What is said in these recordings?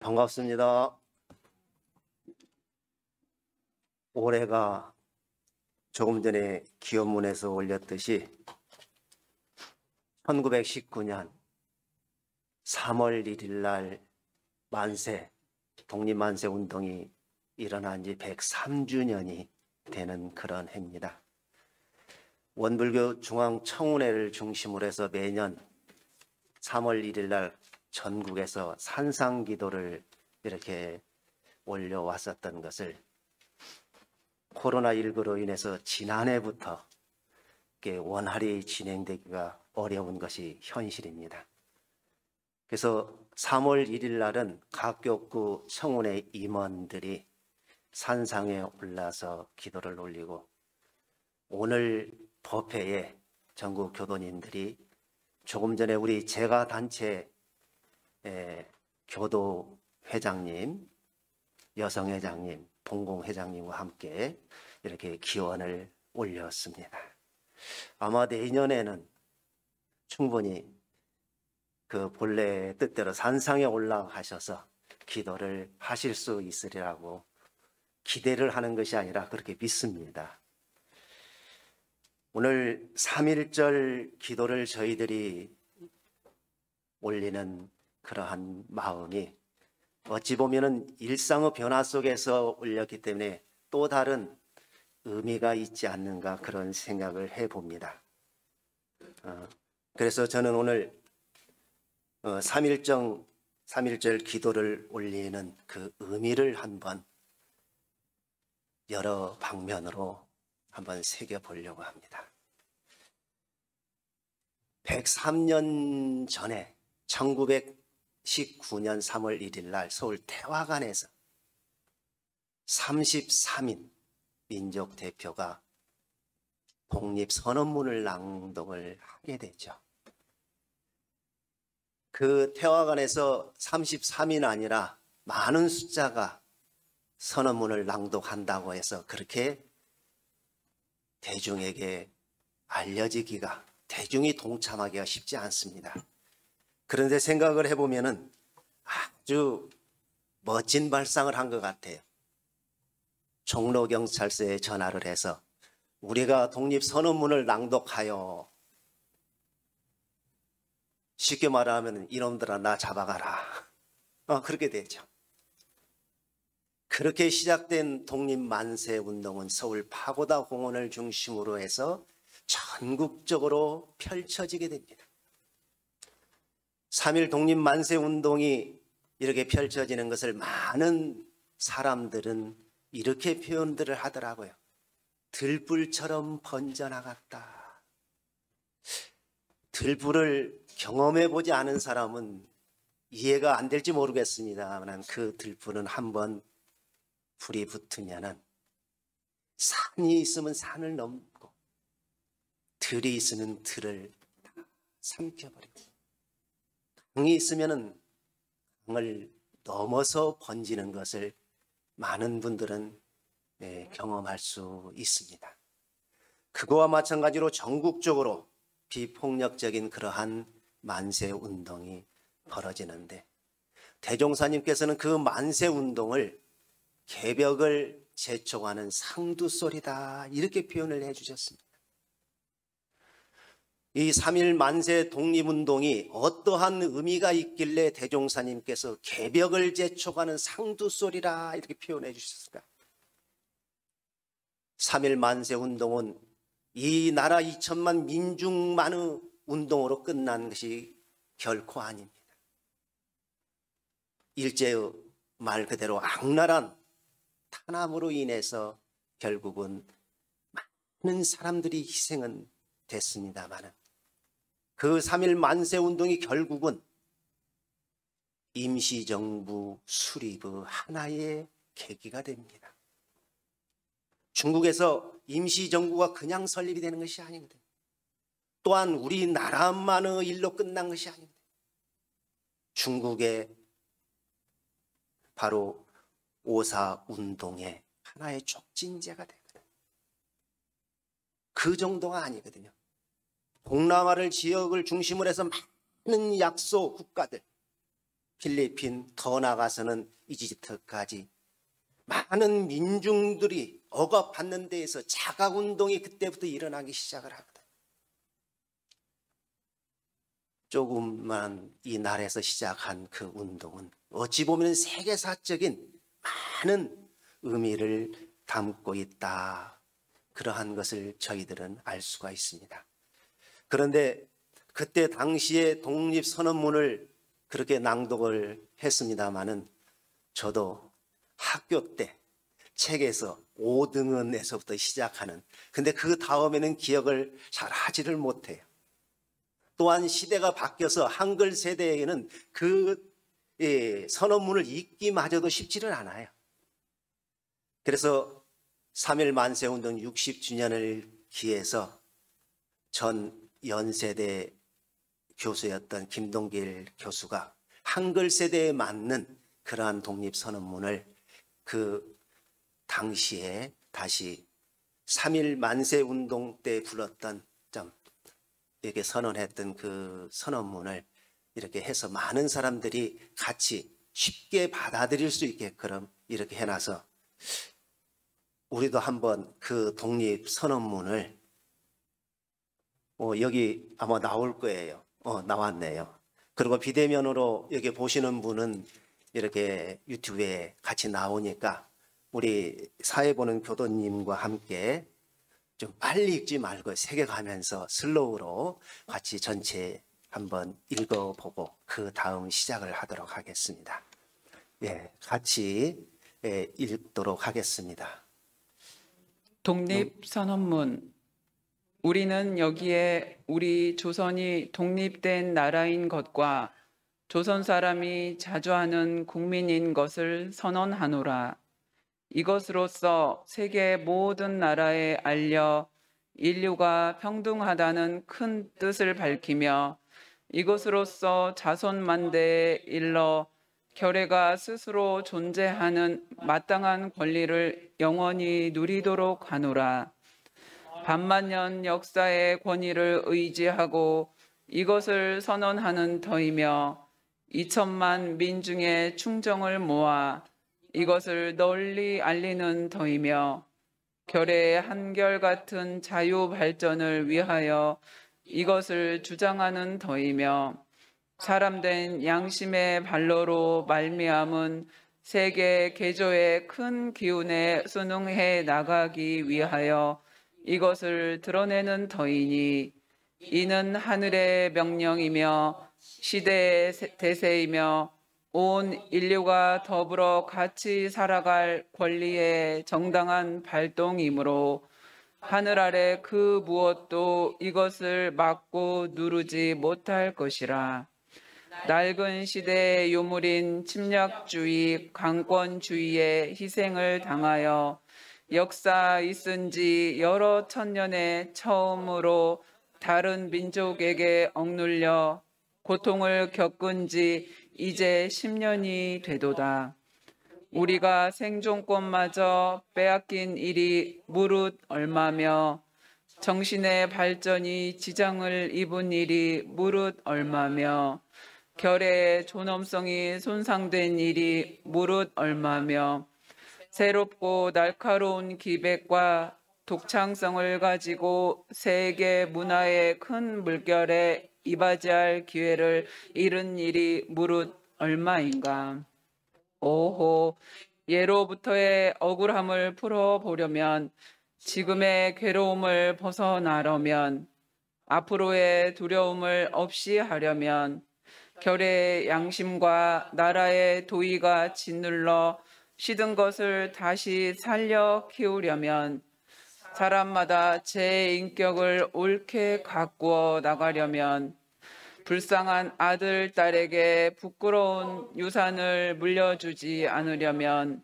반갑습니다. 올해가 조금 전에 기업문에서 올렸듯이 1919년 3월 1일 날 독립만세 운동이 일어난 지 103주년이 되는 그런 해입니다. 원불교 중앙청운회를 중심으로 해서 매년 3월 1일 날 전국에서 산상기도를 이렇게 올려왔었던 것을 코로나19로 인해서 지난해부터 원활히 진행되기가 어려운 것이 현실입니다. 그래서 3월 1일 날은 각 교구 청운회 임원들이 산상에 올라서 기도를 올리고, 오늘 법회에 전국 교도님들이 조금 전에 우리 제가단체 교도회장님, 여성회장님, 봉공회장님과 함께 이렇게 기원을 올렸습니다. 아마 내년에는 충분히 그 본래 뜻대로 산상에 올라가셔서 기도를 하실 수 있으리라고 기대를 하는 것이 아니라 그렇게 믿습니다. 오늘 3.1절 기도를 저희들이 올리는 그러한 마음이 어찌 보면은 일상의 변화 속에서 올렸기 때문에 또 다른 의미가 있지 않는가 그런 생각을 해봅니다. 그래서 저는 오늘 3.1절 기도를 올리는 그 의미를 한번 여러 방면으로 한번 새겨보려고 합니다. 103년 전에 1919년 3월 1일 날 서울 태화관에서 33인 민족 대표가 독립선언문을 낭독을 하게 되죠. 그 태화관에서 33인 아니라 많은 숫자가 선언문을 낭독한다고 해서 그렇게 대중에게 알려지기가, 대중이 동참하기가 쉽지 않습니다. 그런데 생각을 해보면은 아주 멋진 발상을 한 것 같아요. 종로경찰서에 전화를 해서 우리가 독립선언문을 낭독하여, 쉽게 말하면 이놈들아 나 잡아가라. 그렇게 되죠. 그렇게 시작된 독립만세 운동은 서울 파고다 공원을 중심으로 해서 전국적으로 펼쳐지게 됩니다. 3.1 독립만세 운동이 이렇게 펼쳐지는 것을 많은 사람들은 이렇게 표현들을 하더라고요. 들불처럼 번져나갔다. 들불을 경험해 보지 않은 사람은 이해가 안 될지 모르겠습니다만 그 들불은 한번 불이 붙으면은 산이 있으면 산을 넘고 들이 있으면 들을 다 삼켜버리고 강이 있으면은 강을 넘어서 번지는 것을 많은 분들은 경험할 수 있습니다. 그거와 마찬가지로 전국적으로 비폭력적인 그러한 만세 운동이 벌어지는데, 대종사님께서는 그 만세 운동을 개벽을 재촉하는 상두소리다 이렇게 표현을 해주셨습니다. 이 3.1 만세 독립운동이 어떠한 의미가 있길래 대종사님께서 개벽을 재촉하는 상두소리라 이렇게 표현해 주셨을까? 3.1 만세 운동은 이 나라 2천만 민중만의 운동으로 끝난 것이 결코 아닙니다. 일제의 말 그대로 악랄한 탄압으로 인해서 결국은 많은 사람들이 희생은 됐습니다만 그 3.1 만세 운동이 결국은 임시정부 수립의 하나의 계기가 됩니다. 중국에서 임시정부가 그냥 설립이 되는 것이 아니거든요. 또한 우리나라만의 일로 끝난 것이 아닙니다. 중국의 바로 5.4 운동의 하나의 촉진제가 되거든요. 그 정도가 아니거든요. 동남아를 지역을 중심으로 해서 많은 약소 국가들, 필리핀, 더 나아가서는 이집트까지 많은 민중들이 억압받는 데에서 자각운동이 그때부터 일어나기 시작을 하거든. 조금만 이 나라에서 시작한 그 운동은 어찌 보면 세계사적인 많은 의미를 담고 있다. 그러한 것을 저희들은 알 수가 있습니다. 그런데 그때 당시에 독립선언문을 그렇게 낭독을 했습니다마는 저도 학교 때 책에서 5등원에서부터 시작하는, 근데 그 다음에는 기억을 잘 하지를 못해요. 또한 시대가 바뀌어서 한글 세대에게는 그 선언문을 읽기마저도 쉽지는 않아요. 그래서 3.1 만세운동 60주년을 기해서 전 연세대 교수였던 김동길 교수가 한글 세대에 맞는 그러한 독립선언문을 그 당시에 다시 3.1 만세운동 때 불렀던 이렇게 선언했던 그 선언문을 이렇게 해서 많은 사람들이 같이 쉽게 받아들일 수 있게끔 이렇게 해놔서 우리도 한번 그 독립선언문을 여기 아마 나올 거예요. 나왔네요. 그리고 비대면으로 여기 보시는 분은 이렇게 유튜브에 같이 나오니까 우리 사회 보는 교도님과 함께 좀 빨리 읽지 말고 새겨가면서 슬로우로 같이 전체 한번 읽어보고 그 다음 시작을 하도록 하겠습니다. 예, 같이 읽도록 하겠습니다. 독립선언문. 우리는 여기에 우리 조선이 독립된 나라인 것과 조선 사람이 자주 하는 국민인 것을 선언하노라. 이것으로써 세계 모든 나라에 알려 인류가 평등하다는 큰 뜻을 밝히며 이것으로써 자손만대에 일러 결의가 스스로 존재하는 마땅한 권리를 영원히 누리도록 하노라. 반만년 역사의 권위를 의지하고 이것을 선언하는 터이며 2천만 민중의 충정을 모아 이것을 널리 알리는 터이며 결의 한결같은 자유 발전을 위하여 이것을 주장하는 터이며 사람된 양심의 발로로 말미암은 세계 개조의 큰 기운에 순응해 나가기 위하여 이것을 드러내는 터이니 이는 하늘의 명령이며 시대의 대세이며 온 인류가 더불어 같이 살아갈 권리의 정당한 발동이므로 하늘 아래 그 무엇도 이것을 막고 누르지 못할 것이라. 낡은 시대의 유물인 침략주의, 강권주의의 희생을 당하여 역사 있은 지 여러 천년에 처음으로 다른 민족에게 억눌려 고통을 겪은 지 이제 10년이 되도다. 우리가 생존권마저 빼앗긴 일이 무릇 얼마며 정신의 발전이 지장을 입은 일이 무릇 얼마며 결의 존엄성이 손상된 일이 무릇 얼마며 새롭고 날카로운 기백과 독창성을 가지고 세계 문화의 큰 물결에 이바지할 기회를 잃은 일이 무릇 얼마인가. 오호, 예로부터의 억울함을 풀어보려면, 지금의 괴로움을 벗어나려면, 앞으로의 두려움을 없이 하려면, 결의 양심과 나라의 도의가 짓눌러 시든 것을 다시 살려 키우려면 사람마다 제 인격을 옳게 가꾸어 나가려면 불쌍한 아들, 딸에게 부끄러운 유산을 물려주지 않으려면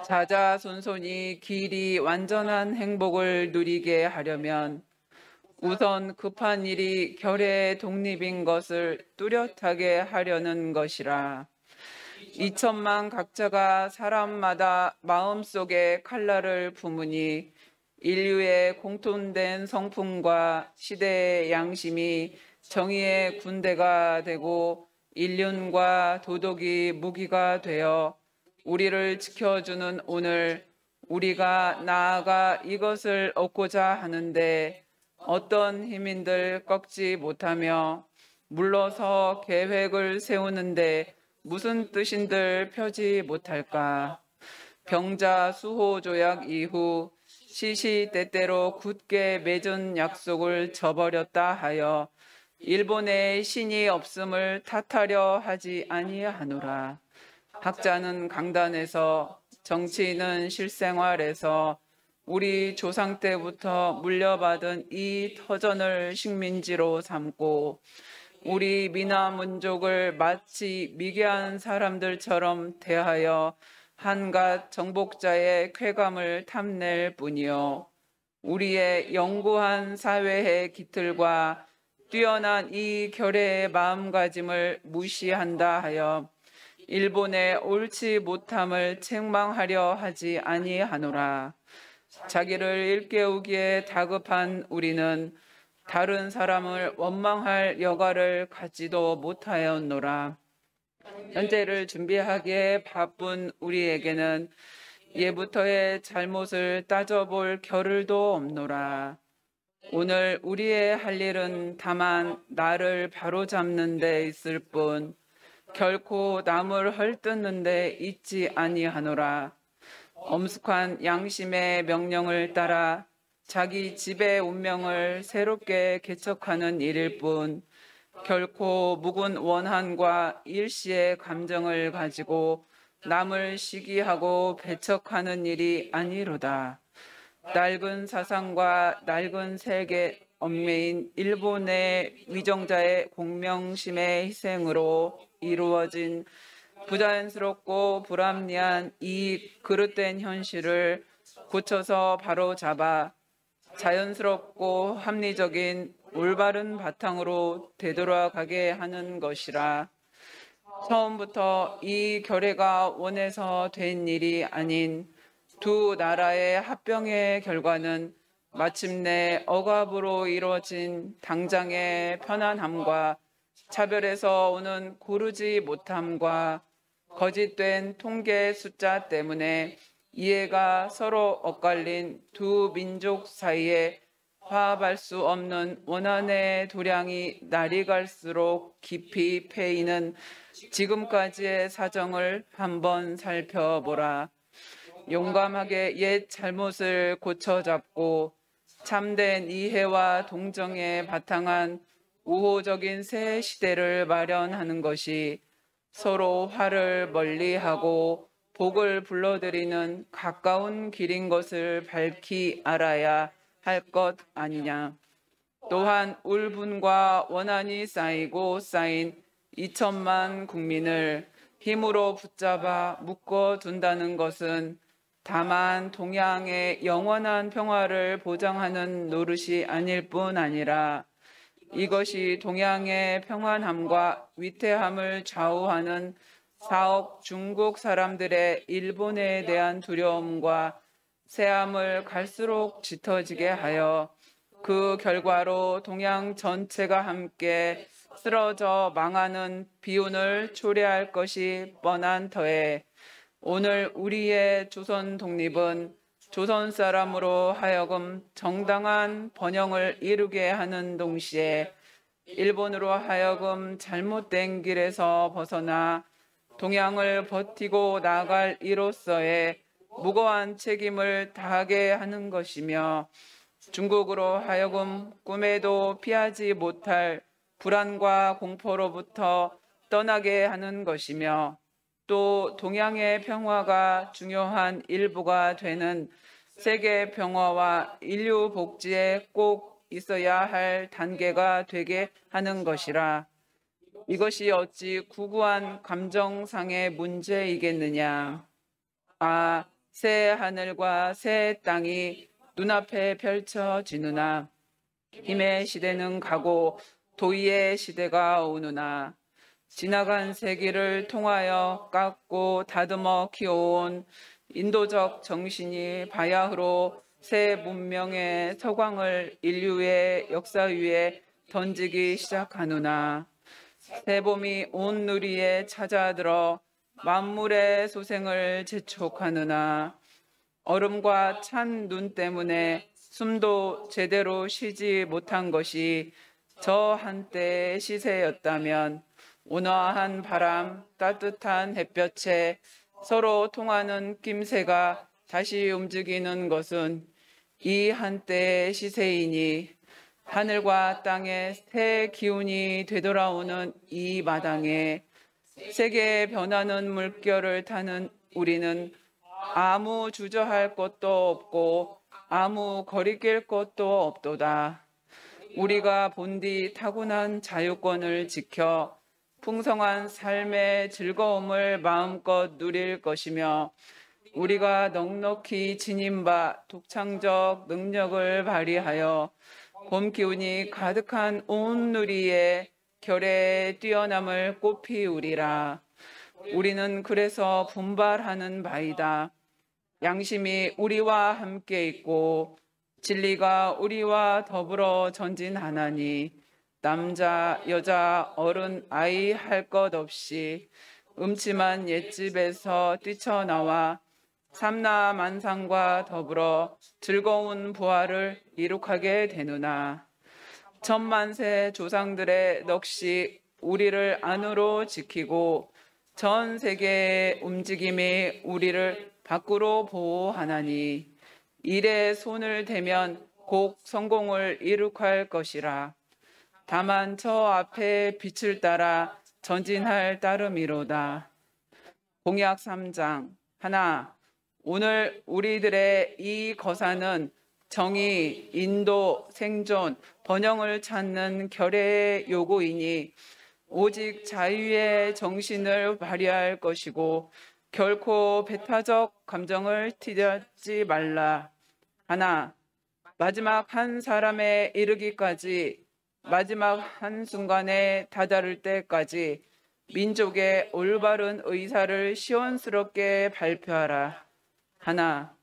자자손손이 길이 완전한 행복을 누리게 하려면 우선 급한 일이 결의 독립인 것을 뚜렷하게 하려는 것이라. 2천만 각자가 사람마다 마음속에 칼날을 품으니 인류의 공통된 성품과 시대의 양심이 정의의 군대가 되고 인륜과 도덕이 무기가 되어 우리를 지켜주는 오늘, 우리가 나아가 이것을 얻고자 하는데 어떤 힘인들 꺾지 못하며 물러서 계획을 세우는데 무슨 뜻인들 펴지 못할까? 병자 수호 조약 이후 시시때때로 굳게 맺은 약속을 저버렸다 하여 일본의 신이 없음을 탓하려 하지 아니하노라. 학자는 강단에서, 정치인은 실생활에서 우리 조상 때부터 물려받은 이 터전을 식민지로 삼고 우리 미나민족을 마치 미개한 사람들처럼 대하여 한갓 정복자의 쾌감을 탐낼 뿐이요. 우리의 영구한 사회의 기틀과 뛰어난 이 결의의 마음가짐을 무시한다 하여 일본의 옳지 못함을 책망하려 하지 아니하노라. 자기를 일깨우기에 다급한 우리는 다른 사람을 원망할 여가를 갖지도 못하였노라. 현재를 준비하기에 바쁜 우리에게는 예부터의 잘못을 따져볼 겨를도 없노라. 오늘 우리의 할 일은 다만 나를 바로잡는 데 있을 뿐 결코 남을 헐뜯는 데 있지 아니하노라. 엄숙한 양심의 명령을 따라 자기 집의 운명을 새롭게 개척하는 일일 뿐 결코 묵은 원한과 일시의 감정을 가지고 남을 시기하고 배척하는 일이 아니로다. 낡은 사상과 낡은 세계 얽매인 일본의 위정자의 공명심의 희생으로 이루어진 부자연스럽고 불합리한 이 그릇된 현실을 고쳐서 바로잡아 자연스럽고 합리적인 올바른 바탕으로 되돌아가게 하는 것이라. 처음부터 이 결의가 원해서 된 일이 아닌 두 나라의 합병의 결과는 마침내 억압으로 이루어진 당장의 편안함과 차별에서 오는 고르지 못함과 거짓된 통계 숫자 때문에 이해가 서로 엇갈린 두 민족 사이에 화합할 수 없는 원한의 도량이 날이 갈수록 깊이 패이는 지금까지의 사정을 한번 살펴보라. 용감하게 옛 잘못을 고쳐잡고 참된 이해와 동정에 바탕한 우호적인 새 시대를 마련하는 것이 서로 화를 멀리하고 복을 불러들이는 가까운 길인 것을 밝히 알아야 할 것 아니냐. 또한 울분과 원한이 쌓이고 쌓인 2천만 국민을 힘으로 붙잡아 묶어둔다는 것은 다만 동양의 영원한 평화를 보장하는 노릇이 아닐 뿐 아니라 이것이 동양의 평안함과 위태함을 좌우하는 사억 중국 사람들의 일본에 대한 두려움과 새함을 갈수록 짙어지게 하여 그 결과로 동양 전체가 함께 쓰러져 망하는 비운을 초래할 것이 뻔한 터에 오늘 우리의 조선 독립은 조선 사람으로 하여금 정당한 번영을 이루게 하는 동시에 일본으로 하여금 잘못된 길에서 벗어나 동양을 버티고 나아갈 이로서의 무거운 책임을 다하게 하는 것이며 중국으로 하여금 꿈에도 피하지 못할 불안과 공포로부터 떠나게 하는 것이며 또 동양의 평화가 중요한 일부가 되는 세계 평화와 인류 복지에 꼭 있어야 할 단계가 되게 하는 것이라. 이것이 어찌 구구한 감정상의 문제이겠느냐. 아, 새 하늘과 새 땅이 눈앞에 펼쳐지느나 힘의 시대는 가고 도의의 시대가 오느나 지나간 세기를 통하여 깎고 다듬어 키워온 인도적 정신이 바야흐로 새 문명의 서광을 인류의 역사 위에 던지기 시작하느나 새봄이 온 누리에 찾아들어 만물의 소생을 재촉하느나 얼음과 찬 눈 때문에 숨도 제대로 쉬지 못한 것이 저 한때의 시세였다면 온화한 바람, 따뜻한 햇볕에 서로 통하는 낌새가 다시 움직이는 것은 이 한때의 시세이니 하늘과 땅의 새 기운이 되돌아오는 이 마당에 세계의 변하는 물결을 타는 우리는 아무 주저할 것도 없고 아무 거리낄 것도 없도다. 우리가 본디 타고난 자유권을 지켜 풍성한 삶의 즐거움을 마음껏 누릴 것이며 우리가 넉넉히 지닌 바 독창적 능력을 발휘하여 봄 기운이 가득한 온 누리에 결의 뛰어남을 꽃피우리라. 우리는 그래서 분발하는 바이다. 양심이 우리와 함께 있고 진리가 우리와 더불어 전진하나니 남자, 여자, 어른, 아이 할 것 없이 음침한 옛집에서 뛰쳐나와 삼라만상과 더불어 즐거운 부활을 이룩하게 되누나 천만세 조상들의 넋이 우리를 안으로 지키고 전 세계의 움직임이 우리를 밖으로 보호하나니 일에 손을 대면 곧 성공을 이룩할 것이라. 다만 저 앞에 빛을 따라 전진할 따름이로다. 공약 3장 하나, 오늘 우리들의 이 거사는 정의, 인도, 생존, 번영을 찾는 결의의 요구이니 오직 자유의 정신을 발휘할 것이고 결코 배타적 감정을 튀지 말라. 하나, 마지막 한 사람에 이르기까지 마지막 한순간에 다다를 때까지 민족의 올바른 의사를 시원스럽게 발표하라. 하나,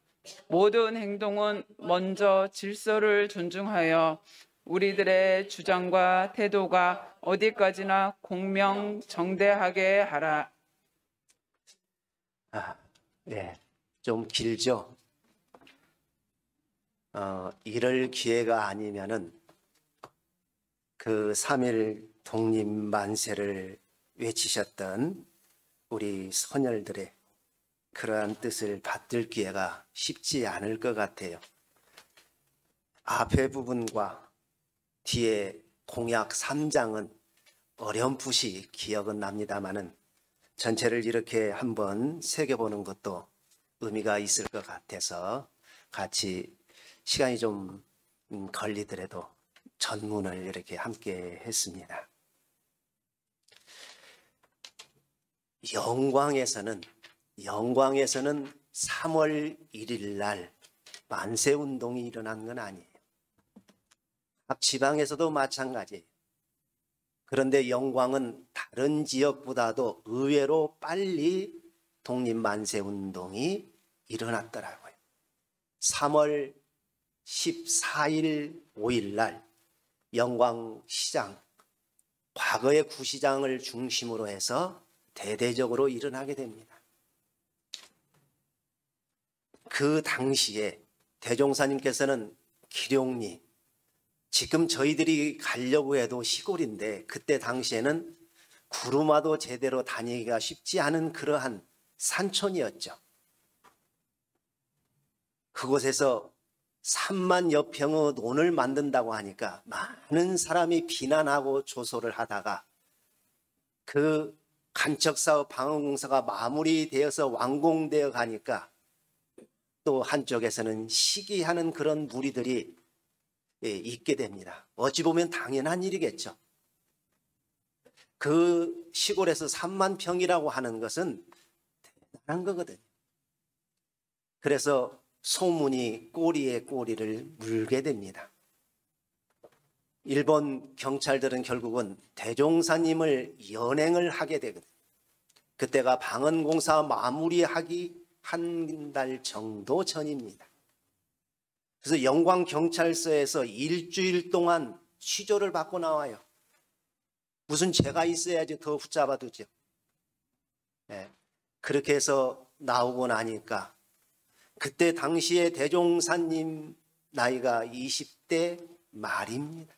모든 행동은 먼저 질서를 존중하여 우리들의 주장과 태도가 어디까지나 공명정대하게 하라. 네, 좀 길죠. 이럴 기회가 아니면은 그 3.1 독립 만세를 외치셨던 우리 선열들의 그러한 뜻을 받들 기회가 쉽지 않을 것 같아요. 앞에 부분과 뒤에 공약 3장은 어렴풋이 기억은 납니다마는 전체를 이렇게 한번 새겨보는 것도 의미가 있을 것 같아서 같이 시간이 좀 걸리더라도 전문을 이렇게 함께 했습니다. 영광에서는 3월 1일 날 만세운동이 일어난 건 아니에요. 각 지방에서도 마찬가지예요. 그런데 영광은 다른 지역보다도 의외로 빨리 독립만세운동이 일어났더라고요. 3월 14일, 5일 날 영광시장, 과거의 구시장을 중심으로 해서 대대적으로 일어나게 됩니다. 그 당시에 대종사님께서는 기룡리, 지금 저희들이 가려고 해도 시골인데 그때 당시에는 구루마도 제대로 다니기가 쉽지 않은 그러한 산촌이었죠. 그곳에서 3만 여평의 논을 만든다고 하니까 많은 사람이 비난하고 조소를 하다가 그 간척사업 방어공사가 마무리되어서 완공되어 가니까 또 한쪽에서는 시기하는 그런 무리들이 있게 됩니다. 어찌 보면 당연한 일이겠죠. 그 시골에서 3만 평이라고 하는 것은 대단한 거거든요. 그래서 소문이 꼬리에 꼬리를 물게 됩니다. 일본 경찰들은 결국은 대종사님을 연행을 하게 되거든요. 그때가 방언공사 마무리하기 한 달 정도 전입니다. 그래서 영광경찰서에서 일주일 동안 취조를 받고 나와요. 무슨 죄가 있어야지 더 붙잡아 두죠. 예. 그렇게 해서 나오고 나니까 그때 당시에 대종사님 나이가 20대 말입니다.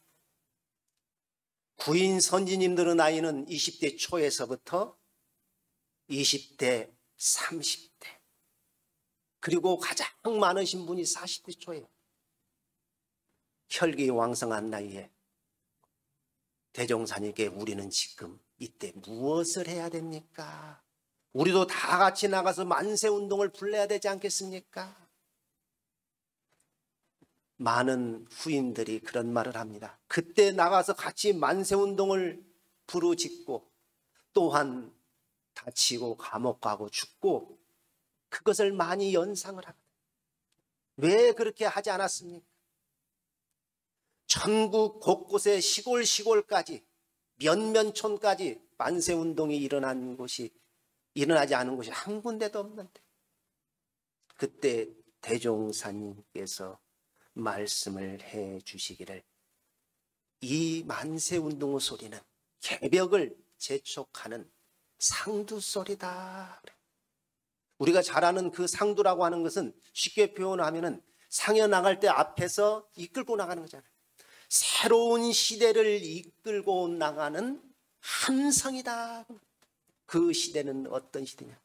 구인 선지님들의 나이는 20대 초에서부터 20대, 30대, 그리고 가장 많으신 분이 40대 초예요. 혈기왕성한 나이에 대종사님께 우리는 지금 이때 무엇을 해야 됩니까? 우리도 다 같이 나가서 만세운동을 불러야 되지 않겠습니까? 많은 후임들이 그런 말을 합니다. 그때 나가서 같이 만세운동을 부르짖고 또한 다치고 감옥 가고 죽고 그것을 많이 연상을 합니다. 왜 그렇게 하지 않았습니까? 전국 곳곳에 시골까지 면면촌까지 만세운동이 일어나지 않은 곳이 한 군데도 없는데 그때 대종사님께서 말씀을 해 주시기를 이 만세운동의 소리는 개벽을 재촉하는 상두소리다. 우리가 잘 아는 그 상두라고 하는 것은 쉽게 표현하면은 상여 나갈 때 앞에서 이끌고 나가는 거잖아요. 새로운 시대를 이끌고 나가는 함성이다. 그 시대는 어떤 시대냐?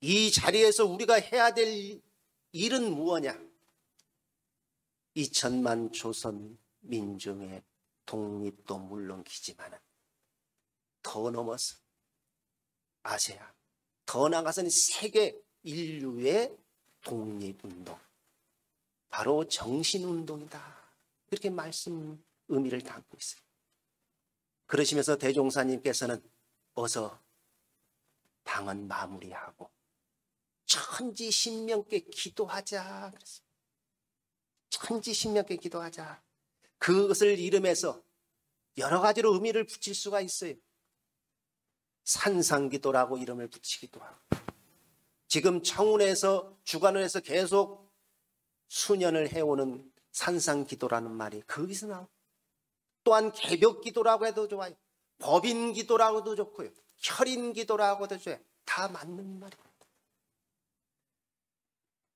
이 자리에서 우리가 해야 될 일은 무엇이냐? 2천만 조선 민중의 독립도 물론이지만 더 넘어서 아세아, 더 나아가서는 세계 인류의 독립운동, 바로 정신운동이다. 그렇게 말씀 의미를 담고 있어요. 그러시면서 대종사님께서는 어서 방언 마무리하고 천지신명께 기도하자 그랬어요. 천지신명께 기도하자. 그것을 이름해서 여러 가지로 의미를 붙일 수가 있어요. 산상기도라고 이름을 붙이기도 하고, 지금 청운에서 주관을 해서 계속 수년을 해오는 산상기도라는 말이 거기서 나오고, 또한 개벽기도라고 해도 좋아요. 법인기도라고도 좋고요. 혈인기도라고도 좋아요. 다 맞는 말입니다.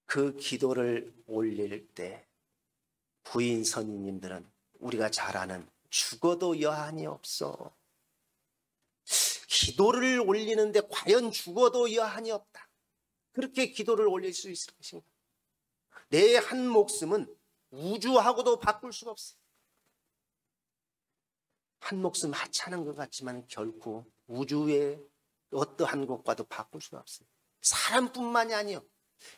그 기도를 올릴 때 부인 선임님들은 우리가 잘 아는 죽어도 여한이 없어. 기도를 올리는데 과연 죽어도 여한이 없다. 그렇게 기도를 올릴 수 있을 것인가? 내 한 목숨은 우주하고도 바꿀 수가 없어요. 한 목숨 하찮은 것 같지만 결코 우주의 어떠한 것과도 바꿀 수가 없어요. 사람뿐만이 아니요.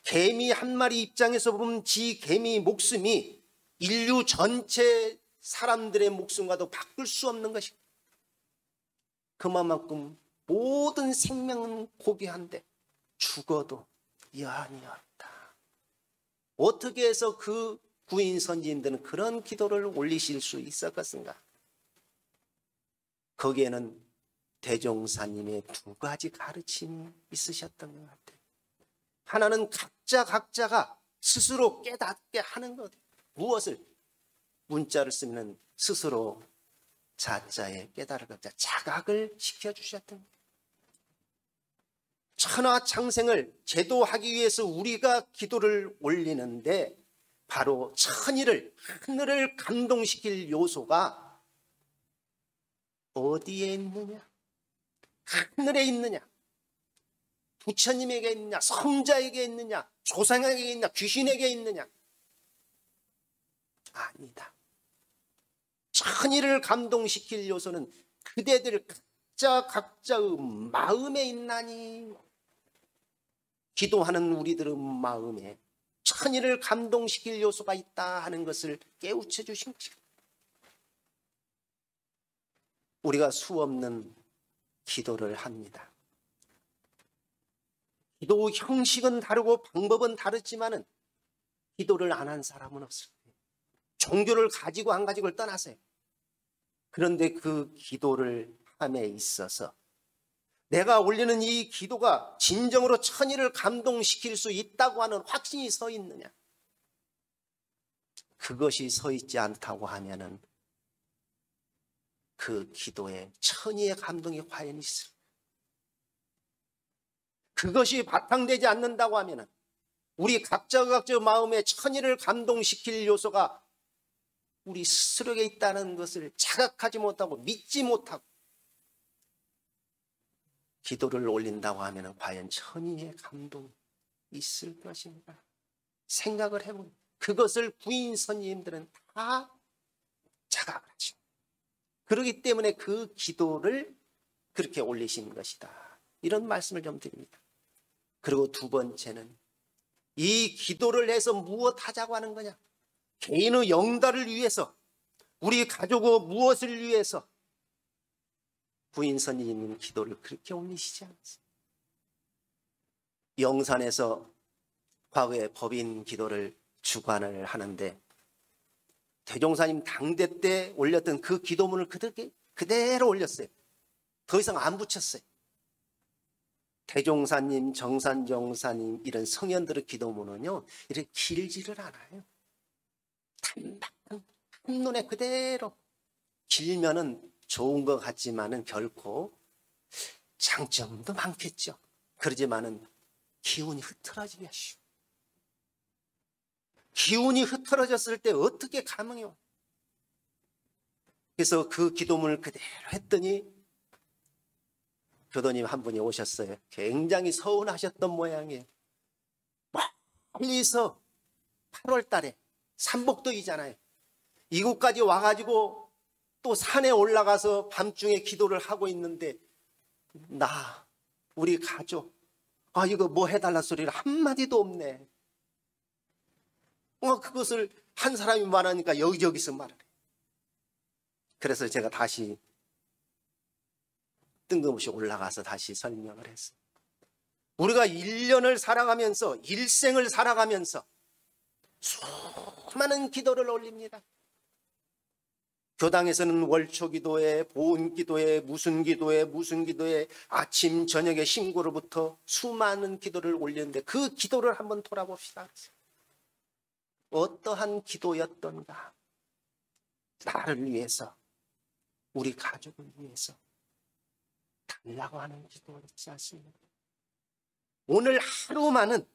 개미 한 마리 입장에서 보면 지 개미 목숨이 인류 전체 사람들의 목숨과도 바꿀 수 없는 것입니다. 그만큼 모든 생명은 고귀한데 죽어도 여한이 없다. 어떻게 해서 그 구인 선지인들은 그런 기도를 올리실 수 있었겠는가? 거기에는 대종사님의 두 가지 가르침이 있으셨던 것 같아요. 하나는 각자가 스스로 깨닫게 하는 것. 무엇을? 문자를 쓰면 스스로 자자에 깨달을 각자 자각을 시켜주셨던 거예요. 천하창생을 제도하기 위해서 우리가 기도를 올리는데 바로 천일을, 하늘을 감동시킬 요소가 어디에 있느냐? 하늘에 있느냐? 부처님에게 있느냐? 성자에게 있느냐? 조상에게 있느냐? 귀신에게 있느냐? 아니다. 천일을 감동시킬 요소는 그대들 각자의 마음에 있나니. 기도하는 우리들의 마음에 천일을 감동시킬 요소가 있다 하는 것을 깨우쳐 주신 것입니다. 우리가 수없는 기도를 합니다. 기도 형식은 다르고 방법은 다르지만은 기도를 안 한 사람은 없을 거예요. 종교를 가지고 안 가지고를 떠나세요. 그런데 그 기도를 함에 있어서 내가 올리는 이 기도가 진정으로 천일을 감동시킬 수 있다고 하는 확신이 서 있느냐? 그것이 서 있지 않다고 하면은 그 기도에 천의의 감동이 과연 있을까? 그것이 바탕되지 않는다고 하면 우리 각자 마음에 천의를 감동시킬 요소가 우리 스스로에게 있다는 것을 자각하지 못하고 믿지 못하고 기도를 올린다고 하면 과연 천의의 감동이 있을 것인가 생각을 해보면 그것을 구인 선생님들은 다 자각을 하죠. 그렇기 때문에 그 기도를 그렇게 올리신 것이다. 이런 말씀을 좀 드립니다. 그리고 두 번째는 이 기도를 해서 무엇 하자고 하는 거냐? 개인의 영달을 위해서, 우리 가족의 무엇을 위해서 부인 선생님 기도를 그렇게 올리시지 않습니다. 영산에서 과거에 법인 기도를 주관을 하는데 대종사님 당대 때 올렸던 그 기도문을 그대로 올렸어요. 더 이상 안 붙였어요. 대종사님, 정산정사님 이런 성현들의 기도문은요 이렇게 길지를 않아요. 단박한 한눈에 그대로 길면은 좋은 것 같지만은 결코 장점도 많겠죠. 그러지만은 기운이 흐트러지기 쉬워. 기운이 흐트러졌을 때 어떻게 감흥해요? 그래서 그 기도문을 그대로 했더니 교도님 한 분이 오셨어요. 굉장히 서운하셨던 모양이에요. 멀리서 8월 달에 삼복도이잖아요. 이곳까지 와가지고 또 산에 올라가서 밤중에 기도를 하고 있는데 우리 가족 이거 뭐 해달라 소리를 한마디도 없네. 그것을 한 사람이 말하니까 여기저기서 말을 해. 그래서 제가 다시 뜬금없이 올라가서 다시 설명을 했어요. 우리가 1년을 살아가면서 일생을 살아가면서 수많은 기도를 올립니다. 교당에서는 월초기도에 보은기도에 무슨 기도에 아침 저녁에 신고로부터 수많은 기도를 올리는데 그 기도를 한번 돌아봅시다. 어떠한 기도였던가? 나를 위해서, 우리 가족을 위해서 달라고 하는 기도였지 않습니까? 오늘 하루만은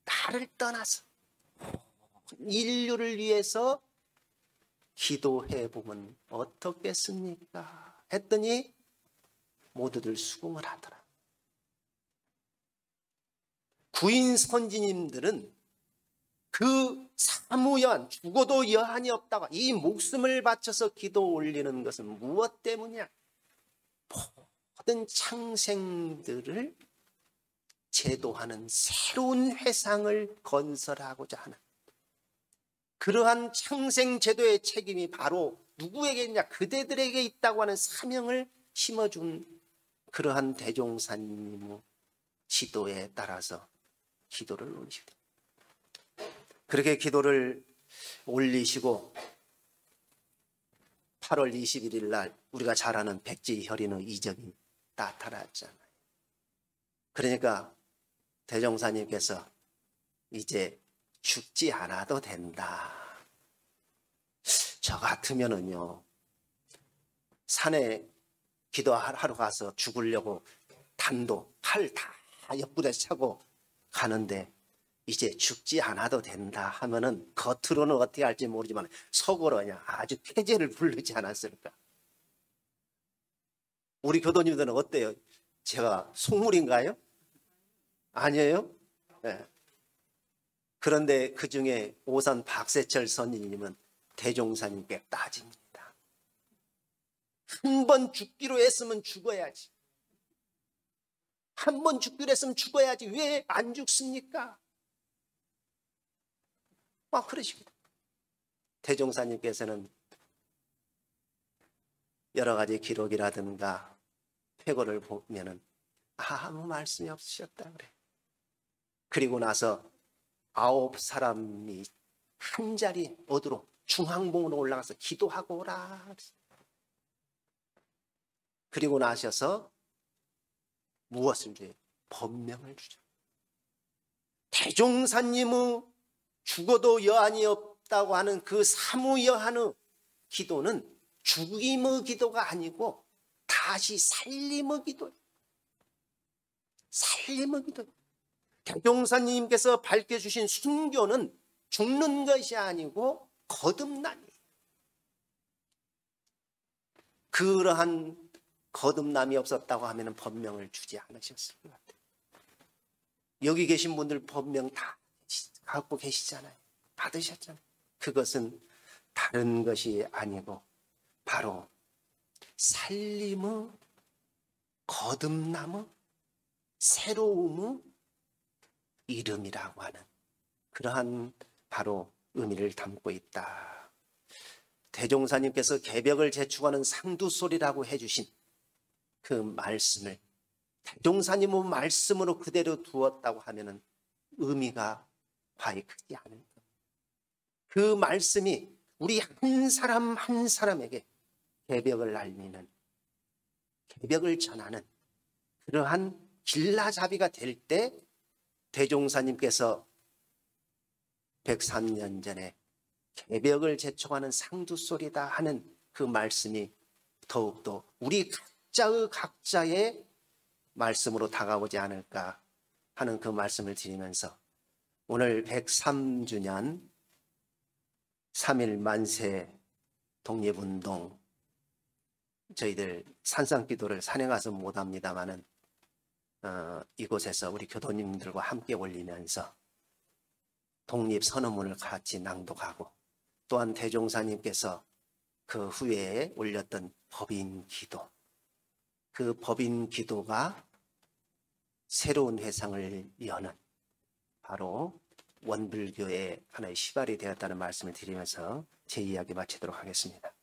나를 떠나서 인류를 위해서 기도해 보면 어떻겠습니까? 했더니 모두들 수긍을 하더라. 구인 선지님들은 그 사무여한, 죽어도 여한이 없다고 이 목숨을 바쳐서 기도 올리는 것은 무엇 때문이냐? 모든 창생들을 제도하는 새로운 회상을 건설하고자 하는 그러한 창생 제도의 책임이 바로 누구에게 있냐? 그대들에게 있다고 하는 사명을 심어준 그러한 대종사님의 지도에 따라서 기도를 올리시다. 그렇게 기도를 올리시고 8월 21일 날 우리가 잘 아는 백지혈인의 이적이 나타났잖아요. 그러니까 대종사님께서 이제 죽지 않아도 된다. 저 같으면은요 산에 기도하러 가서 죽으려고 단도 팔 다 옆구리에 차고 가는데 이제 죽지 않아도 된다 하면은 겉으로는 어떻게 할지 모르지만 속으로 그냥 아주 쾌재를 부르지 않았을까? 우리 교도님들은 어때요? 제가 속물인가요? 아니에요? 네. 그런데 그 중에 오산 박세철 선생님은 대종사님께 따집니다. 한 번 죽기로 했으면 죽어야지. 한 번 죽기로 했으면 죽어야지. 왜 안 죽습니까? 막 그러십니다. 대종사님께서는 여러 가지 기록이라든가 회고를 보면은 아무 말씀이 없으셨다 그래. 그리고 나서 9사람이 한 자리 어디로 중앙봉으로 올라가서 기도하고 오라. 그리고 나셔서 무엇을 줘요? 법명을 주죠. 대종사님의 죽어도 여한이 없다고 하는 그 사무여한의 기도는 죽임의 기도가 아니고 다시 살림의 기도예요. 살림의 기도. 대종사님께서 밝혀주신 순교는 죽는 것이 아니고 거듭남이에요. 그러한 거듭남이 없었다고 하면 법명을 주지 않으셨을 것 같아요. 여기 계신 분들 법명 다 갖고 계시잖아요. 받으셨잖아요. 그것은 다른 것이 아니고 바로 살림의 거듭남의 새로움의 이름이라고 하는 그러한 바로 의미를 담고 있다. 대종사님께서 개벽을 재촉하는 상두소리라고 해주신 그 말씀을 대종사님의 말씀으로 그대로 두었다고 하면 의미가 과히 크지 않을까. 그 말씀이 우리 한 사람 한 사람에게 개벽을 알리는, 개벽을 전하는 그러한 길라잡이가 될 때 대종사님께서 103년 전에 개벽을 재촉하는 상두소리다 하는 그 말씀이 더욱더 우리 각자의 말씀으로 다가오지 않을까 하는 그 말씀을 드리면서 오늘 103주년 3.1 만세 독립운동 저희들 산상기도를 산에 가서 못합니다마는 이곳에서 우리 교도님들과 함께 올리면서 독립선언문을 같이 낭독하고 또한 대종사님께서 그 후에 올렸던 법인기도, 그 법인기도가 새로운 회상을 여는 바로 원불교의 하나의 시발이 되었다는 말씀을 드리면서 제 이야기 마치도록 하겠습니다.